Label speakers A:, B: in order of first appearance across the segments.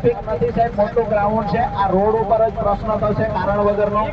A: Traffic નથી સાહેબ, મોટું ગ્રાઉન્ડ છે, આ રોડ ઉપર જ પ્રશ્ન થશે કારણ વગરનો।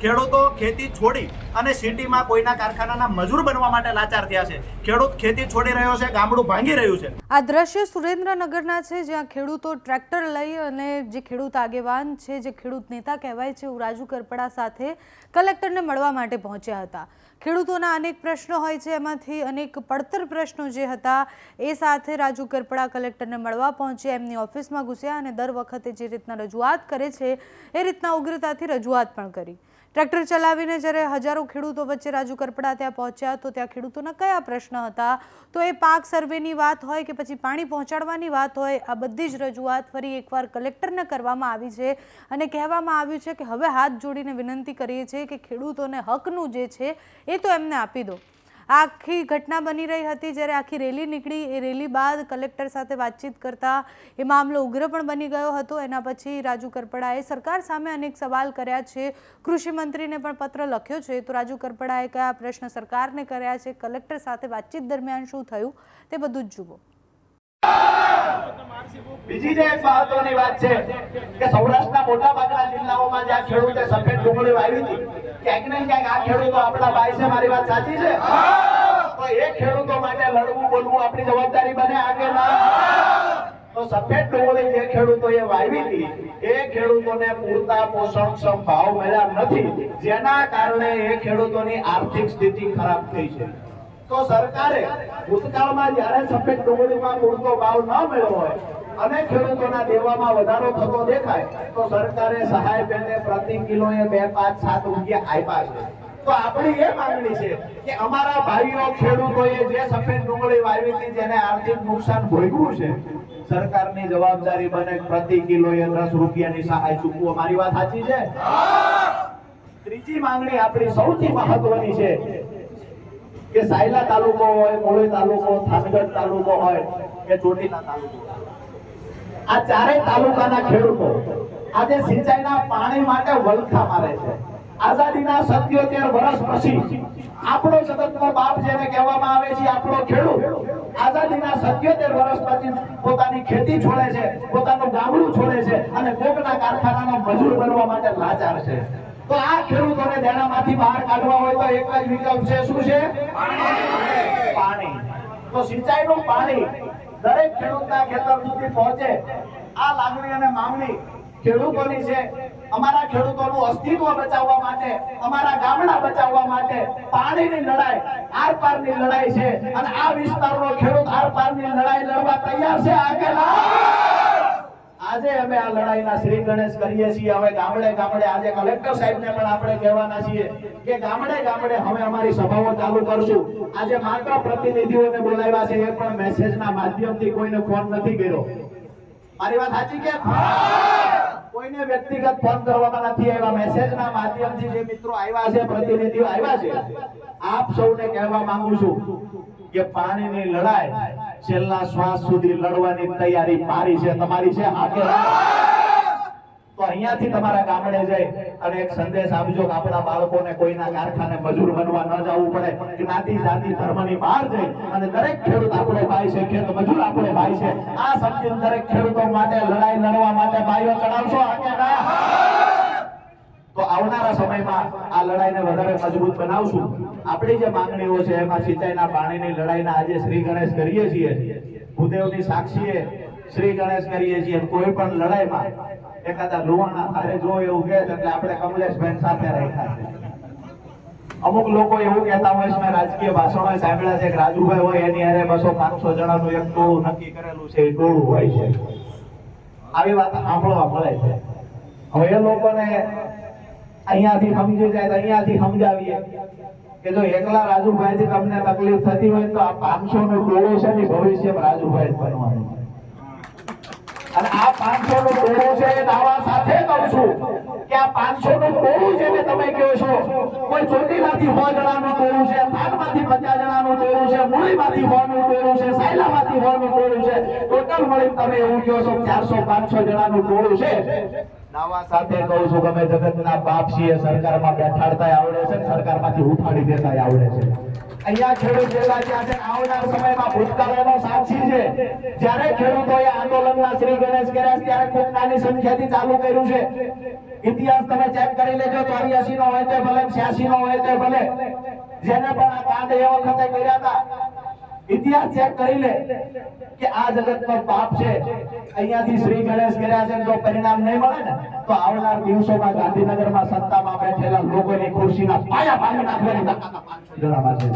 B: ખેડૂતો ખેતી છોડી અને સિટીમાં કોઈના કારખાનાના મજૂર બનવા માટે લાચાર થયા છે। ખેડૂત ખેતી છોડી રહ્યો છે, ગામડું ભાંગી રહ્યું છે।
C: આ દ્રશ્ય સુરેન્દ્રનગરના છે, જ્યાં ખેડૂતો ટ્રેક્ટર લઈ અને જે ખેડૂત આગેવાન છે, જે ખેડૂત નેતા કહેવાય છે એવું રાજુ કરપડા સાથે કલેક્ટરને મળવા માટે પહોંચ્યા હતા। ખેડૂતોના અનેક પ્રશ્નો હોય છે, એમાંથી અનેક પડતર પ્રશ્નો જે હતા એ સાથે રાજુ કરપડા કલેક્ટરને મળવા પહોંચ્યા, એમની ઓફિસમાં ઘૂસ્યા અને દર વખતે જે રીતના રજૂઆત કરે છે એ રીતના ઉગ્રતાથી રજૂઆત પણ કરી। ટ્રેક્ટર ચલાવીને જ્યારે હજારો ખેડૂતો વચ્ચે રાજુ કરપડા ત્યાં પહોંચ્યા તો ત્યાં ખેડૂતોના કયા પ્રશ્ન હતા, તો એ પાક સર્વેની વાત હોય કે પછી પાણી પહોંચાડવાની વાત હોય, આ બધી જ રજૂઆત ફરી એકવાર કલેક્ટરને કરવામાં આવી છે અને કહેવામાં આવ્યું છે કે હવે હાથ જોડીને વિનંતી કરીએ છીએ કે ખેડૂતોને હકનું જે છે એ તો એમને આપી દો। આખી ઘટના બની રહી હતી જ્યારે આખી રેલી નીકળી, એ રેલી બાદ કલેક્ટર સાથે વાતચીત કરતા એ મામલો ઉગ્ર પણ બની ગયો હતો। એના પછી રાજુ કરપડાએ સરકાર સામે અનેક સવાલ કર્યા છે, કૃષિ મંત્રીને પણ પત્ર લખ્યો છે। તો રાજુ કરપડાએ કયા પ્રશ્ન સરકારને કર્યા છે, કલેક્ટર સાથે વાતચીત દરમિયાન શું થયું તે બધું જ જુઓ।
A: બીજી જે એક મહત્વની વાત છે કે સૌરાષ્ટ્રના મોટા ભાગના જિલ્લાઓમાં જ્યાં ખેડૂતે સફેદ ડુંગળી વાવી હતી, ક્યાંક ને ક્યાંક આ ખેડૂતો આપણા ભાઈ છે, મારી વાત સાચી છે? તો એ ખેડૂતો માટે લડવું બોલવું આપણી જવાબદારી બને આગે ના। તો સફેદ ડુંગળી જે ખેડૂતોએ વાવી હતી એ ખેડૂતોને પૂરતા પોષણક્ષમ ભાવ મળ્યા નથી, જેના કારણે એ ખેડૂતોની આર્થિક સ્થિતિ ખરાબ થઈ છે। તો સરકારે ભૂતકાળમાં જ્યારે સફેદ ડુંગળીમાં પૂરતો ભાવ ન મળ્યો હોય અને ખેડૂતોના દેવામાં વધારો થતો દેખાય તો સરકારે સહાય પેટે પ્રતિ કિલોએ 2, 5, 7 રૂપિયા આપ્યા છે। તો આપણી એ માંગણી છે કે અમારા ભાઈઓ ખેડૂતોએ જે સફેદ ડુંગળી વાવી હતી જેને આર્થિક નુકસાન ભોગવ્યું છે, સરકારની જવાબદારી બને પ્રતિ કિલોએ 10 રૂપિયાની સહાય ચૂકવો। મારી વાત સાચી છે? ત્રીજી માંગણી આપણી સૌથી મહત્વની છે કે સાયલા તાલુકો હોય, મોરબી તાલુકો, થાનગઢ તાલુકો હોય કે ચોટીલા તાલુકો, આ ચારેય તાલુકાના ખેડૂતો આજે સિંચાઈના પાણી માટે વલખા મારે છે। આઝાદીના 77 વર્ષ પછી આપણો જગતનો બાપ જેને કહેવામાં આવે છે આપણો ખેડૂત આઝાદીના 77 વર્ષ પછી પોતાની ખેતી છોડે છે, પોતાનું ગામડું છોડે છે અને કોકના કારખાનાનો મજૂર બનવા માટે લાચાર છે। તો આ ખેડૂતોને દેણામાંથી બહાર કાઢવા હોય તો એક જ વિકલ્પ છે, શું છે? પાણી। તો સિંચાઈનું પાણી દરેક ખેડૂતના ખેતર સુધી પહોંચે, આ લાગણી અને માંગણી ખેડૂતોની છે। અમારા ખેડૂતોનું અસ્તિત્વ બચાવવા માટે, અમારા ગામડા બચાવવા માટે પાણીની લડાઈ આરપારની લડાઈ છે અને આ વિસ્તારનો ખેડૂત આરપારની લડાઈ લડવા તૈયાર છે આગે આજે અમે આ લડાઈના શ્રી ગણેશ કરીએ છીએ। હવે ગામડે ગામડે આજે કલેક્ટર સાહેબને પણ આપણે કહેવાના છીએ કે ગામડે ગામડે હવે અમારી સભાઓ ચાલુ કરશું। આજે માત્ર પ્રતિનિધિઓને બોલાવ્યા છે, એ પણ મેસેજના માધ્યમથી કોઈને ફોન નથી કર્યો। મારી વાત સાચી કે? કોઈને વ્યક્તિગત ફોન કરવામાં નથી આવ્યા, મેસેજના માધ્યમથી જે મિત્રો આવ્યા છે, પ્રતિનિધિઓ આવ્યા છે, આપ સૌને કહેવા માંગુ છું કે પાણીની લડાઈ છેલ્લા શ્વાસ સુધી લડવાની તૈયારી મારી છે, તમારી છે આગે। તો અહીંયાથી તમારા ગામડે જઈ અને એક સંદેશ આપજો કે આપણા બાળકોને કોઈના કારખાને મજૂર બનવા ન જવું પડે। જ્ઞાતિ જાતિ ધર્મની બહાર જઈ અને દરેક ખેડૂત આપણો ભાઈ છે, ખેત મજૂર આપણો ભાઈ છે, આ સમજીને દરેક ખેડૂતો માટે લડાઈ લડવા માટે ભાઈઓ ચડાવશો આગે ના? તો આવનારા સમયમાં આ લડાઈને વધારે મજબૂત બનાવશું। આપણી જે માંગણીઓ છે એમાં સિંચાઈના પાણીની લડાઈના આજે શ્રી ગણેશ કરીએ છીએ, ભૂદેવની સાક્ષીએ શ્રી ગણેશ કરીએ છીએ। કોઈ પણ લડાઈમાં એકાદા લુવાણા હારે જો એવું કહે એટલે આપણે કમલેશભાઈ સાથે રાખ્યા છે। અમુક લોકો એવું કહેતા હોય છે, મેં રાજકીય ભાષણો સાંભળ્યા છે કે રાજુભાઈ હોય એની હારે 200-500 જણાનું એક ટોળું નક્કી કરેલું છે, એ ટોળું હોય છે। આવી વાત સાંભળવા મળે છે। હવે એ લોકોને અહીંયાથી સમજી જાય તો અહીંયાથી સમજાવીએ કે જો એકલા રાજુભાઈથી તમને તકલીફ થતી હોય તો આ 500 નું ટોળું છે ને ભવિષ્યમાં રાજુભાઈ જ બનવાનું અને આ 500 નું ટોળું છે એ દાવા સાથે કહું છું કે આ 500 નું ટોળું જેને તમે કહો છો, કોઈ ચોટીલાથી 100 જણાનું ટોળું છે, થાનમાંથી 50 જણાનું ટોળું છે, મુળીમાંથી 100 નું ટોળું છે, સાયલામાંથી 100 નું ટોળું છે, ટોટલ મળી તમે એવું કહો છો 400-500 જણાનું ટોળું છે। દાવા સાથે કહું છું કે અમે જગતના બાપ છીએ, સરકારમાં બેઠાડતા આવડે છે, સરકારમાંથી ઉઠાડી દેતા આવડે છે। અહીંયા ખેડૂત જેવા ત્યાં છે, આવનાર સમયમાં ભૂતકાળનો સાક્ષી છે. જ્યારે ખેડૂતોએ આંદોલનના શ્રી ગણેશ કર્યા ત્યારે ખૂબ નાની સંખ્યાથી ચાલુ કર્યું છે. ઇતિહાસ તમે ચેક કરી લેજો, 84 નો હોય તો ભલે, 86 નો હોય તો ભલે, જેને પણ આ કાંડ એ વખતે કર્યા હતા, ઇતિહાસ ચેક કરી લે કે આ જગતનો પાપ છે. અહીંયાથી શ્રી ગણેશ કર્યા છે, જો પરિણામ નહીં મળે ને તો આવનાર દિવસોમાં ગાંધીનગરમાં સત્તામાં બેઠેલા લોકોની ખુરશીના પાયા ભાંગી નાખવાની તાકાત 500 જણામાં છે.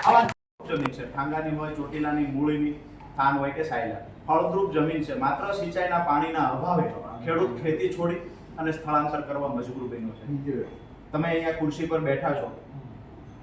A: આવા
B: જમીન છે, ઠાંગાની હોય, ચોટીલાની, મૂળીની, થાન હોય કે સાયલા, ફળદ્રુપ જમીન છે. માત્ર સિંચાઈના પાણીના અભાવે ખેડૂત ખેતી છોડી અને સ્થળાંતર કરવા મજબૂર બન્યો છે. તમે અહીંયા ખુરશી પર બેઠા છો,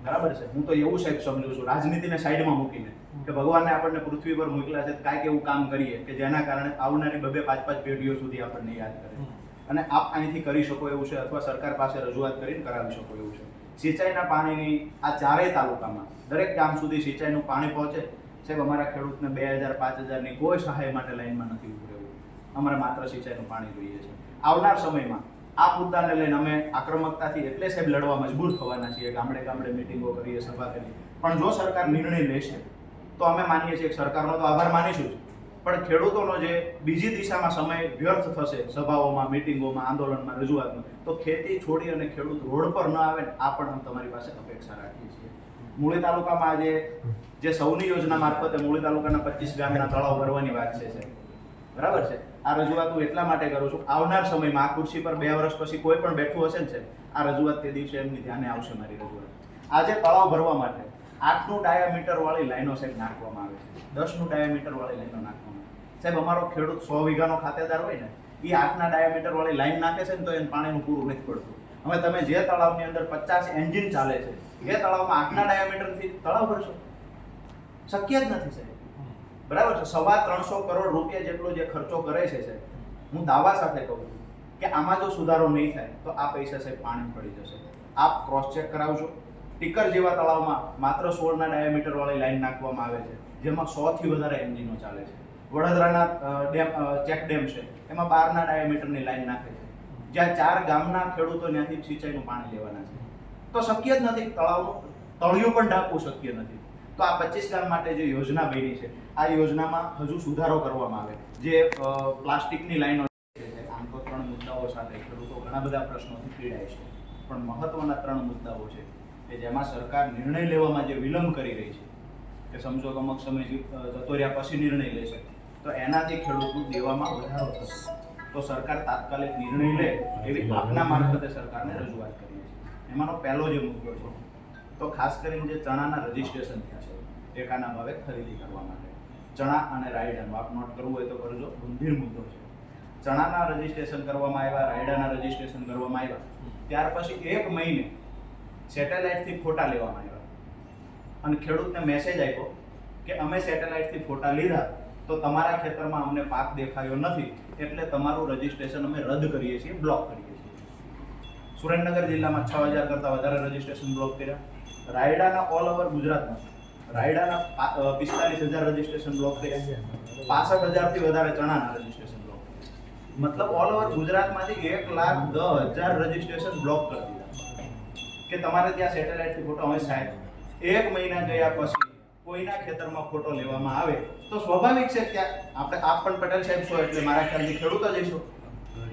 B: બરાબર છે. હું તો એવું સાહેબ સમજુ છું, રાજનીતિને સાઈડમાં મૂકીને, કે ભગવાને આપણને પૃથ્વી પર મોકલ્યા છે, કાંઈક એવું કામ કરીએ કે જેના કારણે આવનારી 2-5 પેઢીઓ સુધી આપણને યાદ કરે. અને આપ અહીંથી કરી શકો એવું છે, અથવા સરકાર પાસે રજૂઆત કરીને કરાવી શકો એવું છે. સિંચાઈના પાણીની આ ચારેય તાલુકામાં દરેક ગામ સુધી સિંચાઈનું પાણી પહોંચે. સાહેબ, અમારા ખેડૂતને 2000-5000 ની કોઈ સહાય માટે લાઈનમાં નથી ઉભું રહેવું. અમારે માત્ર સિંચાઈનું પાણી જોઈએ છે. આવનાર સમયમાં આ મુદ્દાને લઈને અમે આક્રમકતાથી એટલે સાહેબ લડવા મજબૂર થવાના છીએ. ગામડે ગામડે મિટિંગો કરીએ, સભા કરીએ. પણ જો સરકાર નિર્ણય લેશે તો અમે માનીએ છીએ કે સરકારનો તો આભાર માનીશું જ, પણ ખેડૂતોનો જે બીજી દિશામાં સમય વ્યર્થ થશે, સભાઓમાં, મિટિંગોમાં, આંદોલનમાં, રજૂઆતમાં, તો ખેતી છોડી અને ખેડૂત રોડ પર ન આવે ને, આ પણ અમે તમારી પાસે અપેક્ષા રાખીએ છીએ. મૂળી તાલુકામાં આજે જે સૌની યોજના મારફતે મૂળી તાલુકાના 25 ગામના તળાવ ભરવાની વાત છે સાહેબ, બરાબર છે. આ રજૂઆત હું એટલા માટે કરું છું, આવનાર સમયમાં આ ખુરશી પર 2 વર્ષ પછી કોઈ પણ બેઠું હશે ને સાહેબ, આ રજૂઆત તે દિવસે એમની ધ્યાને આવશે. મારી રજૂઆત આજે તળાવ ભરવા માટે 8નું ડાયામીટર વાળી લાઈનો સાહેબ નાખવામાં આવે છે, 10નું ડાયામીટર વાળી લાઈનો નાખવામાં આવે. સાહેબ, અમારો ખેડૂત 100 વીઘાનો ખાતેદાર હોય ને, એ 8ના ડાયામીટર વાળી લાઈન નાખે છે ને તો એને પાણીનું પૂરું નથી પડતું. હવે તમે જે તળાવની અંદર 50 એન્જિન ચાલે છે, એ તળાવમાં 8ના ડાયામીટરથી તળાવ ભરશો? શક્ય જ નથી સાહેબ, બરાબર છે. 325 કરોડ રૂપિયા જેટલો જે ખર્ચો કરે છે સાહેબ, હું દાવા સાથે કહું છું કે આમાં જો સુધારો નહીં થાય તો આ પૈસા સાહેબ પાણી પડી જશે. આપ ક્રોસ ચેક કરાવજો. ટીકર જેવા તળાવમાં માત્ર 16ના ડાયામીટર વાળી લાઈન નાખવામાં આવે છે, જેમાં 100 થી વધારે એન્જિનો ચાલે છે. વડોદરાના ચેક ડેમ છે, એમાં 12ના ડાયામીટરની લાઈન નાખે છે, જ્યાં 4 ગામના ખેડૂતો ત્યાંથી સિંચાઈનું પાણી લેવાના છે. તો શક્ય જ નથી, તળાવનું તળિયું પણ ઢાંકવું શક્ય નથી. તો આ 25 ગામ માટે જે યોજના બની છે, આ યોજનામાં હજુ સુધારો કરવામાં આવે. જે પ્લાસ્ટિકની લાઈનો છે, આમ તો 3 મુદ્દાઓ સાથે ખેડૂતો ઘણા બધા પ્રશ્નોથી પીડાય છે, પણ મહત્વના 3 મુદ્દાઓ છે કે જેમાં સરકાર નિર્ણય લેવામાં જે વિલંબ કરી રહી છે, કે સમજો કે અમુક સમય જતો રહ્યા પછી નિર્ણય લેશે, તો એનાથી ખેડૂતનું દેવામાં વધારો થશે. તો સરકાર તાત્કાલિક નિર્ણય લે એવી આપના મારફતે સરકારને રજૂઆત કરીએ છીએ. એમાંનો પહેલો જે મુદ્દો છે, તો ખાસ કરીને જે ચણાના રજીસ્ટ્રેશન થયા છે ટેકાના ભાવે ખરીદી કરવા માટે, ચણા અને રાયડાનું આપ નોટ કરવું હોય તો કરજો, ગંભીર મુદ્દો છે. ચણાના રજીસ્ટ્રેશન કરવામાં આવ્યા, રાયડાના રજીસ્ટ્રેશન કરવામાં આવ્યા, ત્યાર પછી 1 મહિને સેટેલાઇટથી ફોટા લેવામાં આવ્યા અને ખેડૂતને મેસેજ આપ્યો કે અમે સેટેલાઇટથી ફોટા લીધા તો તમારા ખેતરમાં અમને પાક દેખાયો નથી, એટલે તમારું રજીસ્ટ્રેશન અમે રદ કરીએ છીએ, બ્લોક કરીએ છીએ. સુરેન્દ્રનગર જિલ્લામાં 6000 કરતાં વધારે રજીસ્ટ્રેશન બ્લોક કર્યા. રાયડાના ઓલ ઓવર ગુજરાતમાં રાયડાના 45000 રજીસ્ટ્રેશન બ્લોક કર્યા. 65000 થી વધારે ચણાના રજીસ્ટ્રેશન બ્લોક કર્યા. મતલબ ઓલ ઓવર ગુજરાતમાંથી 1,10,000 રજીસ્ટ્રેશન બ્લોક કરી દીધા કે તમારે ત્યાં સેટેલાઇટથી ફોટો. હવે સાહેબ, 1 મહિના ગયા પછી કોઈના ખેતરમાં ફોટો લેવામાં આવે તો સ્વાભાવિક છે કે આપણે આપ પણ પટેલ સાહેબ છો એટલે મારા ખ્યાલથી ખેડૂતો જઈશું,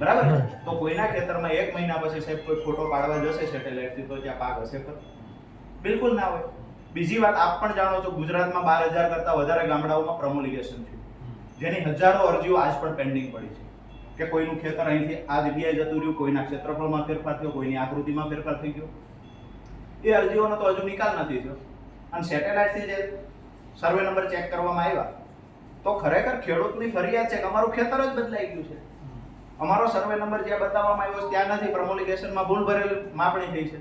B: બરાબર? તો કોઈના ખેતરમાં 1 મહિના પછી સાહેબ કોઈ ફોટો પાડવા જશે સેટેલાઇટથી તો ત્યાં પાક હશે ખરો? બિલકુલ ના હોય. બીજી વાત આપ પણ જાણો છો, ગુજરાતમાં 12,000 કરતાં વધારે ગામડાઓમાં પ્રમોલિગેશન થયું, જેની હજારો અરજીઓ આજ પણ પેન્ડિંગ પડી છે કે કોઈનું ખેતર અહીંથી આ જગ્યાએ જતું રહ્યું, કોઈના ક્ષેત્રફળમાં ફેરફાર થયો, કોઈની આકૃતિમાં ફેરફાર થઈ ગયો. એ અરજીઓનો તો હજુ નિકાલ નથી થયો. અને સેટેલાઇટથી જે સર્વે નંબર ચેક કરવામાં આવ્યા તો ખરેખર ખેડૂતની ફરિયાદ છે કે અમારું ખેતર જ બદલાઈ ગયું છે, અમારો સર્વે નંબર જ્યાં બતાવવામાં આવ્યો ત્યાં નથી, પ્રમોલિગેશનમાં ભૂલ ભરેલી માપણી થઈ છે.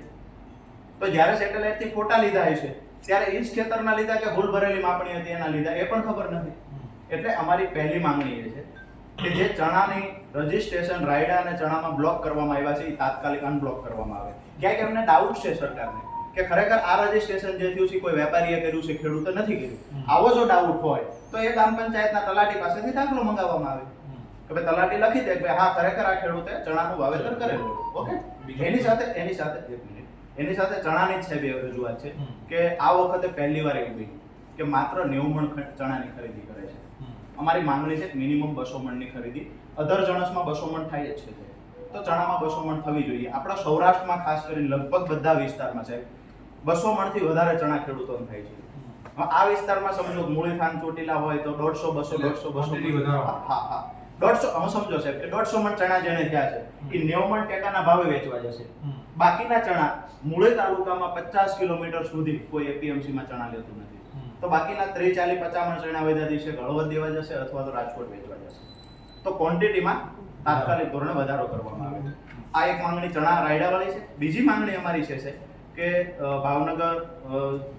B: તો જ્યારે સેટેલાઇટથી ફોટા લીધા હશે ત્યારે એ જ ખેતરના લીધા કે ભૂલ ભરેલી માપણી હતી એના લીધા એ પણ ખબર નથી. એટલે અમારી પહેલી માંગણી એ છે કે જે ચણાની રજીસ્ટ્રેશન રાયડા અને ચણામાં બ્લોક કરવામાં આવ્યા છે એ તાત્કાલિક અનબ્લોક કરવામાં આવે. ક્યાંક એમને ડાઉટ છે સરકારને કે ખરેખર આ રજીસ્ટ્રેશન જે થયું છે કોઈ વેપારીએ કર્યું છે, ખેડૂતે નથી કર્યું. આવો જો ડાઉટ હોય તો એ ગ્રામ પંચાયતના તલાટી પાસેથી દાખલો મંગાવવામાં આવે કે ભાઈ તલાટી લખી દે કે હા ખરેખર આ ખેડૂતે ચણાનું વાવેતર કરેલું. ઓકે, એની સાથે 1 મિનિટ, એની સાથે ચણાની જ સાહેબ એવી રજૂઆત છે કે આ વખતે પહેલી વાર એવું બન્યું કે માત્ર 90 મણ ચણાની ખરીદી કરે છે. અમારી માંગણી છે કે મિનિમમ 200 મણની ખરીદી, અધર જણસમાં 200 મણ થાય જ છે, તો ચણામાં 200 મણ થવી જોઈએ. આપણા સૌરાષ્ટ્રમાં ખાસ કરીને લગભગ બધા વિસ્તારમાં સાહેબ 200 મણથી વધારે ચણા ખેડૂતોને થાય છે. આ વિસ્તારમાં સમજો મૂળી થાન ચોટીલા હોય તો 150 200 હા 150 અમે સમજો સાહેબ કે 150 મણ ચણા જેને થયા છે એ 90 મણ ટેકાના ભાવે વેચવા જશે. બાકીના ચણા મૂળી તાલુકામાં 50 કિલોમીટર સુધી કોઈ એપીએમસી માં ચણા લેતું નથી, તો બાકીના 30 40 50 મણ ચણા વધ્યા દિવસે હળવદ દેવા જશે અથવા તો રાજકોટ વેચવા જશે. તો ક્વોન્ટિટીમાં તાત્કાલિક ધોરણે વધારો કરવામાં આવે છે. આ એક માંગણી ચણા રાયડાવાળી છે. બીજી માંગણી અમારી છે કે ભાવનગર,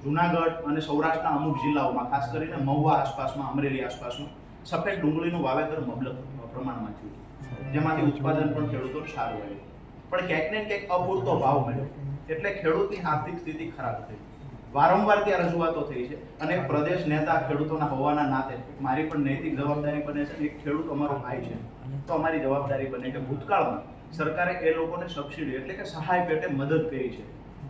B: જુનાગઢ અને સૌરાષ્ટ્રના અમુક જિલ્લાઓમાં ખાસ કરીને મહુવા આસપાસમાં, અમરેલી આસપાસમાં સફેદ ડુંગળીનું વાવેતર મબલક પ્રમાણમાં થયું, જેમાંથી ઉત્પાદન પણ ખેડૂતોને સારું આવ્યું, પણ ક્યાંક ને ક્યાંક અપૂરતો ભાવ મળ્યો એટલે ખેડૂતની આર્થિક સ્થિતિ ખરાબ થઈ. વારંવાર ત્યાં રજૂઆતો થઈ છે અને પ્રદેશ નેતા ખેડૂતોના હોવાના નાતે મારી પણ નૈતિક જવાબદારી બને છે. એક ખેડૂત અમારો ભાઈ છે તો અમારી જવાબદારી બને કે ભૂતકાળમાં સરકારે એ લોકોને સબસિડી એટલે કે સહાય પેટે મદદ કરી છે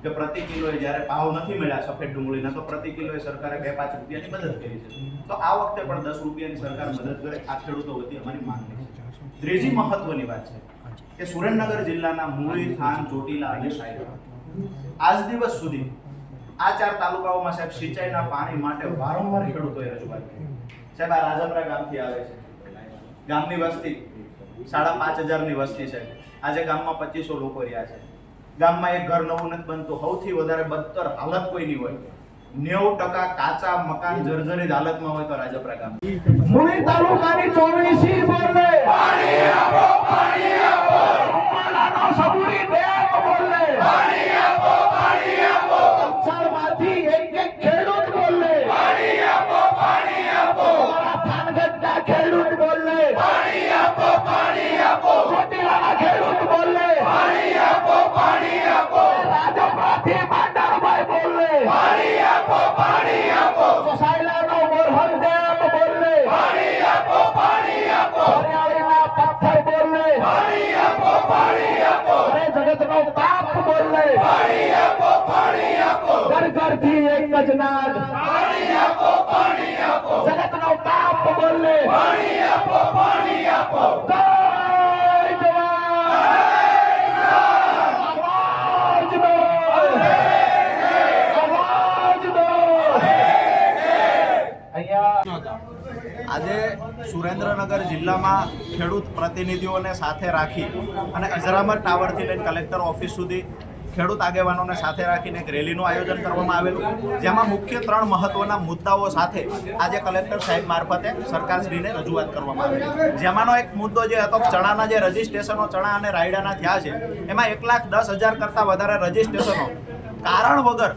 B: કે પ્રતિ કિલોએ જ્યારે ભાવ નથી મળ્યા સફેદ ડુંગળીના તો પ્રતિ કિલોએ સરકારે 2-5 રૂપિયાની મદદ કરી છે. તો આ વખતે પણ 10 રૂપિયાની સરકાર મદદ કરે, આ ખેડૂતો વતી અમારી માંગણી છે. ત્રીજી મહત્વની વાત છે કે સુરેન્દ્રનગર જિલ્લાના મૂળી, થાન, ચોટીલા અને સાયલા આજ દિવસ સુધી આ 4 તાલુકાઓમાં સાહેબ સિંચાઈના પાણી માટે વારંવાર ખેડૂતોએ રજૂઆત કરી. સાહેબ આ રાજપરા ગામથી આવે છે, ગામની વસ્તી 5,500 ની વસ્તી છે. આજે ગામમાં 2500 લોકો રહ્યા છે. ગામમાં એક ઘર નવું નથી બનતું, સૌથી વધારે બદતર હાલત કોઈની હોય 90% કાચા મકાન જર્જરિત હાલતમાં હોય તો રાજપરા ગામ.
A: મૂળી તાલુકાની 24 બોલે પાણી આપો, પાણી આપો. અંબાલાનો સબુરી ડેમ બોલે પાણી આપો, પાણી આપો. કંસારમાંથી એક ખેડૂત બોલે પાણી આપો, પાણી આપો. થાનગઢના ખેડૂત બોલે પાણી આપો, પાણી આપો. ચોટીલાના ખેડૂત બોલે પાણી આપો, પાણી આપો. રાજપરાથી માંડરભાઈ બોલે પાણી આપો, પાણી આપો. સાયલાનો મોરહર ડેમ બોલે પાણી આપો, પાણી આપો. હરિયાળીના પથ્થર બોલે પાણી આપો, પાણી આપો. અરે જગતનો બાપ બોલે પાણી આપો, પાણી આપો. ઘર ઘરથી એક જ નાદ પાણી આપો, પાણી આપો. જગતનો બાપ બોલે પાણી આપો, પાણી આપો. જય જવાન, આવાજ દો, આવાજ દો.
B: આજે સુરેન્દ્રનગર જિલ્લામાં ખેડૂત પ્રતિનિધિઓને સાથે રાખી અને અજરામર ટાવરથી લઈને કલેક્ટર ઓફિસ સુધી ખેડૂત આગેવાનોને સાથે રાખીને એક રેલીનું આયોજન કરવામાં આવેલું, જેમાં મુખ્ય 3 મહત્વના મુદ્દાઓ સાથે આજે કલેક્ટર સાહેબ મારફતે સરકારશ્રીને રજૂઆત કરવામાં આવેલી. જેમાંનો એક મુદ્દો જે હતો ચણાના જે રજીસ્ટ્રેશનો ચણા અને રાયડાના થયા છે એમાં 1,10,000 કરતાં વધારે રજીસ્ટ્રેશનો કારણ વગર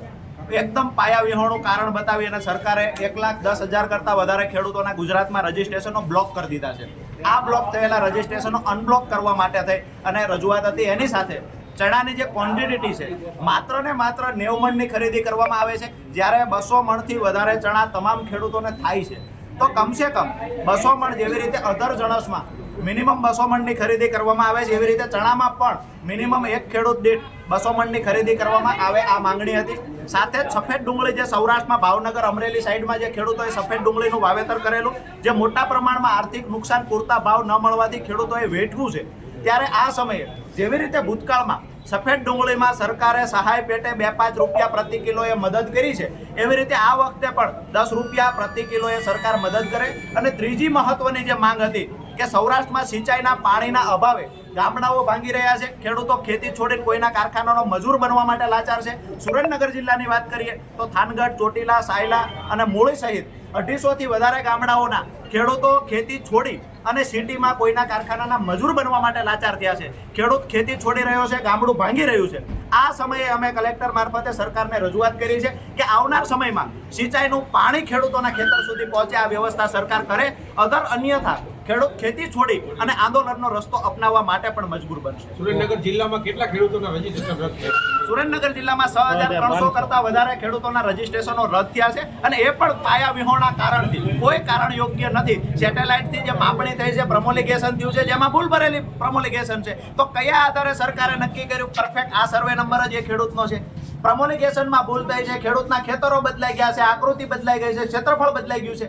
B: એકદમ પાયા વિહોણું કારણ બતાવી અને સરકારે 1,10,000 કરતાં વધારે ખેડૂતોના ગુજરાતમાં રજીસ્ટ્રેશનો બ્લોક કરી દીધા છે. આ બ્લોક થયેલા રજીસ્ટ્રેશનો અનબ્લોક કરવા માટે થઈ અને રજૂઆત હતી. એની સાથે ચણાની જે ક્વોન્ટિટી છે માત્ર ને માત્ર 90 મણની ખરીદી કરવામાં આવે છે, જ્યારે 200 મણથી વધારે ચણા તમામ ખેડૂતોને થાય છે. તો કમસે કમ 200 મણ જેવી રીતે અધર જણસમાં મિનિમમ 200 મણની ખરીદી કરવામાં આવે છે, એવી રીતે ચણામાં પણ મિનિમમ એક ખેડૂત દીઠ 200 મણની ખરીદી કરવામાં આવે, આ માંગણી હતી. સાથે જ સફેદ ડુંગળી જે સૌરાષ્ટ્રમાં ભાવનગર, અમરેલી સાઈડમાં જે ખેડૂતોએ સફેદ ડુંગળીનું વાવેતર કરેલું, જે મોટા પ્રમાણમાં આર્થિક નુકસાન પૂરતા ભાવ ન મળવાથી ખેડૂતોએ વેઠવું છે, ત્યારે આ સમયે જેવી રીતે ભૂતકાળમાં સફેદ ડુંગળીમાં સરકારે સહાય પેટે 2-5 રૂપિયા પ્રતિ કિલોએ મદદ કરી છે, એવી રીતે આ વખતે પણ 10 રૂપિયા પ્રતિ કિલોએ સરકાર મદદ કરે. અને ત્રીજી મહત્વની જે માંગ હતી કે સૌરાષ્ટ્રમાં સિંચાઈના પાણીના અભાવે ગામડાઓ ભાંગી રહ્યા છે, ખેડૂતો ખેતી છોડીને કોઈના કારખાનાનો મજૂર બનવા માટે લાચાર છે. સુરેન્દ્રનગર જિલ્લાની વાત કરીએ તો થાનગઢ, ચોટીલા, સાયલા અને મૂળી સહિત 250થી વધારે ગામડાઓના ખેડૂતો ખેતી છોડી અને સિટીમાં કોઈના કારખાનાના મજૂર બનવા માટે લાચાર થયા છે. ખેડૂત ખેતી છોડી રહ્યો છે, ગામડું ભાંગી રહ્યું છે. આ સમયે અમે કલેક્ટર મારફતે સરકારને રજૂઆત કરી છે કે આવનાર સમયમાં સિંચાઈનું પાણી ખેડૂતોના ખેતર સુધી પહોંચે આ વ્યવસ્થા સરકાર કરે, અગર અન્યથા ખેડૂત ખેતી છોડી અને આંદોલનનો રસ્તો અપનાવવા માટે પણ મજબૂર બનશે.
D: સુરેન્દ્રનગર જિલ્લામાં કેટલા ખેડૂતોના રજીસ્ટ્રેશન રદ થયા?
B: સુરેન્દ્રનગર જિલ્લામાં 6,300 કરતાં વધારે ખેડૂતોના રજીસ્ટ્રેશનો રદ થયા છે અને એ પણ પાયા વિહોણા કારણથી, કોઈ કારણ યોગ્ય નથી. સેટેલાઇટથી જે માપણી થઈ છે, પ્રમોલિગેશન થયું છે, જેમાં ભૂલ ભરેલી પ્રમોલિગેશન છે, તો કયા આધારે સરકારે નક્કી કર્યું પરફેક્ટ આ સર્વે નંબર જ એ ખેડૂતનો છે?
A: પ્રમોલિકેશનમાં ભૂલ થઈ છે, ખેડૂતના ખેતરો બદલાઈ ગયા છે, આકૃતિ બદલાઈ ગઈ છે, ક્ષેત્રફળ બદલાઈ ગયું છે.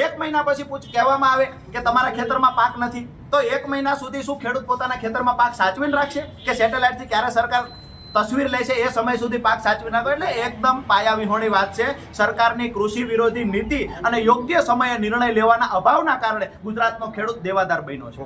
A: 1 મહિના પછી કહેવામાં આવે કે તમારા ખેતરમાં પાક નથી, તો 1 મહિના સુધી શું ખેડૂત પોતાના ખેતરમાં પાક સાચવીને રાખશે કે સેટેલાઇટથી ક્યારે સરકાર તસવીર લે છે એ સમય સુધી પાક સાચવી નાખો? એટલે એકદમ પાયા વિહોણી વાત છે. સરકારની કૃષિ વિરોધી નીતિ અને યોગ્ય સમયે નિર્ણય લેવાના અભાવના કારણે ગુજરાતનો ખેડૂત દેવાદાર બન્યો છે.